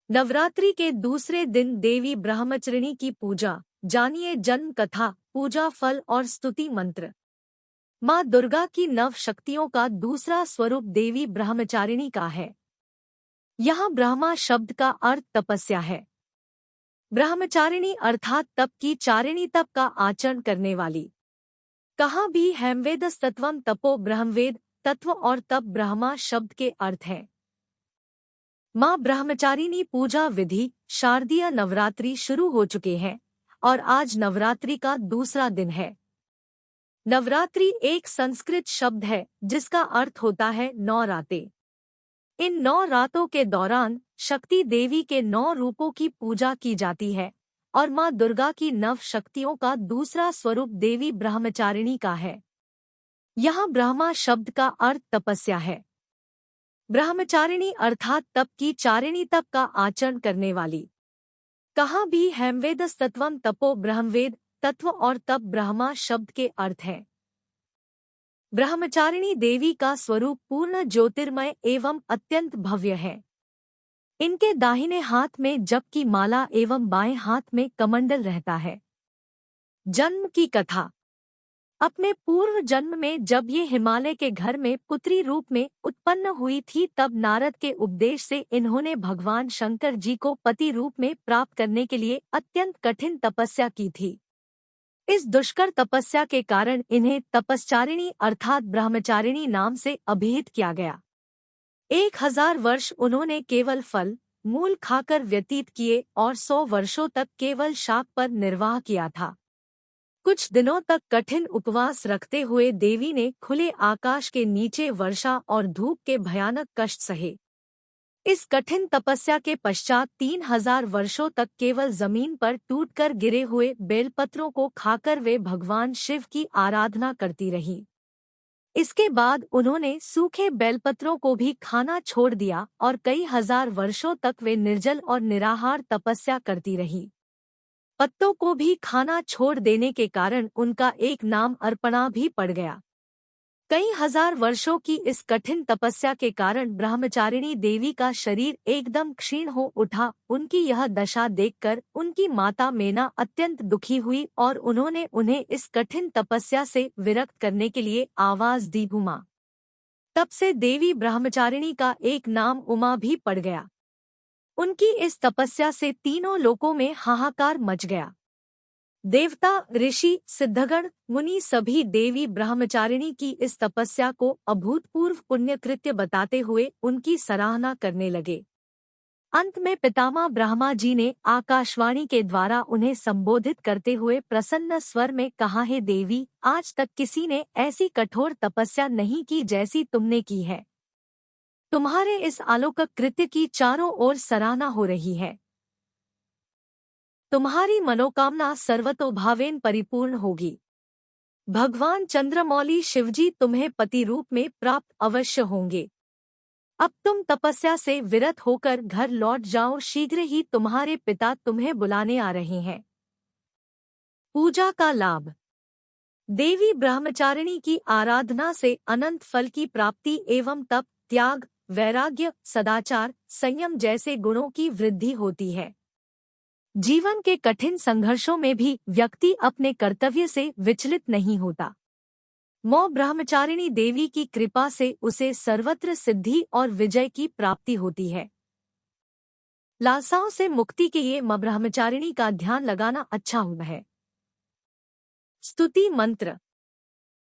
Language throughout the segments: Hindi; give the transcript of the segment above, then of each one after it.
नवरात्रि के दूसरे दिन देवी ब्रह्मचारिणी की पूजा। जानिए जन्म कथा, पूजा फल और स्तुति मंत्र। माँ दुर्गा की नव शक्तियों का दूसरा स्वरूप देवी ब्रह्मचारिणी का है। यहाँ ब्रह्मा शब्द का अर्थ तपस्या है। ब्रह्मचारिणी अर्थात तप की चारिणी, तप का आचरण करने वाली। कहाँ भी हेमवेदस्तत्वम तपो ब्रह्मवेद, तत्व और तप ब्रह्मा शब्द के अर्थ हैं। माँ ब्रह्मचारिणी पूजा विधि। शारदीय नवरात्रि शुरू हो चुके हैं और आज नवरात्रि का दूसरा दिन है। नवरात्रि एक संस्कृत शब्द है जिसका अर्थ होता है 9 रातें। इन 9 रातों के दौरान शक्ति देवी के 9 रूपों की पूजा की जाती है और माँ दुर्गा की नव शक्तियों का दूसरा स्वरूप देवी ब्रह्मचारिणी का है। यहाँ ब्रह्मा शब्द का अर्थ तपस्या है। ब्रह्मचारिणी अर्थात तप की चारिणी, तप का आचरण करने वाली। कहाँ भी हेमवेदस्तत्वम तपो ब्रह्मवेद, तत्व और तप ब्रह्मा शब्द के अर्थ हैं। ब्रह्मचारिणी देवी का स्वरूप पूर्ण ज्योतिर्मय एवं अत्यंत भव्य है। इनके दाहिने हाथ में जप की माला एवं बाएं हाथ में कमंडल रहता है। जन्म की कथा। अपने पूर्व जन्म में जब ये हिमालय के घर में पुत्री रूप में उत्पन्न हुई थी, तब नारद के उपदेश से इन्होंने भगवान शंकर जी को पति रूप में प्राप्त करने के लिए अत्यंत कठिन तपस्या की थी। इस दुष्कर तपस्या के कारण इन्हें तपश्चारिणी अर्थात ब्रह्मचारिणी नाम से अभिहित किया गया। 1000 वर्ष उन्होंने केवल फल मूल खाकर व्यतीत किए और 100 वर्षों तक केवल शाक पर निर्वाह किया था। कुछ दिनों तक कठिन उपवास रखते हुए देवी ने खुले आकाश के नीचे वर्षा और धूप के भयानक कष्ट सहे। इस कठिन तपस्या के पश्चात 3000 वर्षों तक केवल जमीन पर टूटकर गिरे हुए बेलपत्रों को खाकर वे भगवान शिव की आराधना करती रहीं। इसके बाद उन्होंने सूखे बेलपत्रों को भी खाना छोड़ दिया और कई हजार वर्षों तक वे निर्जल और निराहार तपस्या करती रहीं। पत्तों को भी खाना छोड़ देने के कारण उनका एक नाम अर्पणा भी पड़ गया। कई हजार वर्षों की इस कठिन तपस्या के कारण ब्रह्मचारिणी देवी का शरीर एकदम क्षीण हो उठा। उनकी यह दशा देखकर उनकी माता मेना अत्यंत दुखी हुई और उन्होंने उन्हें इस कठिन तपस्या से विरक्त करने के लिए आवाज दी, उमा। तब से देवी ब्रह्मचारिणी का एक नाम उमा भी पड़ गया। उनकी इस तपस्या से तीनों लोकों में हाहाकार मच गया। देवता, ऋषि, सिद्धगण, मुनि सभी देवी ब्रह्मचारिणी की इस तपस्या को अभूतपूर्व पुण्यकृत्य बताते हुए उनकी सराहना करने लगे। अंत में पितामह ब्रह्मा जी ने आकाशवाणी के द्वारा उन्हें संबोधित करते हुए प्रसन्न स्वर में कहा, हे देवी, आज तक किसी ने ऐसी कठोर तपस्या नहीं की जैसी तुमने की है। तुम्हारे इस अलौकिक कृत्य की चारों ओर सराहना हो रही है। तुम्हारी मनोकामना सर्वतोभावेन परिपूर्ण होगी। भगवान चंद्रमौली शिवजी तुम्हें पति रूप में प्राप्त अवश्य होंगे। अब तुम तपस्या से विरत होकर घर लौट जाओ, शीघ्र ही तुम्हारे पिता तुम्हें बुलाने आ रहे हैं। पूजा का लाभ। देवी ब्रह्मचारिणी की आराधना से अनंत फल की प्राप्ति एवं तप, त्याग, वैराग्य, सदाचार, संयम जैसे गुणों की वृद्धि होती है। जीवन के कठिन संघर्षों में भी व्यक्ति अपने कर्तव्य से विचलित नहीं होता। माँ ब्रह्मचारिणी देवी की कृपा से उसे सर्वत्र सिद्धि और विजय की प्राप्ति होती है। लालसाओं से मुक्ति के लिए माँ ब्रह्मचारिणी का ध्यान लगाना अच्छा हुआ है। स्तुति मंत्र।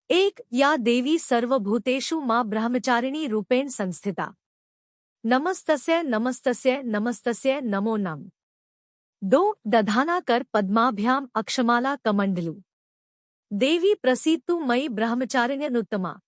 1. या देवी सर्वभूतेषु माँ ब्रह्मचारिणी रूपेण संस्थिता। नमस्तस्यै नमस्तस्यै नमस्तस्यै नमो नमः। 2. दधाना कर पद्माभ्याम अक्षमाला कमंडलू। देवी प्रसीदतु मयि ब्रह्मचारिण्यनुत्तमा।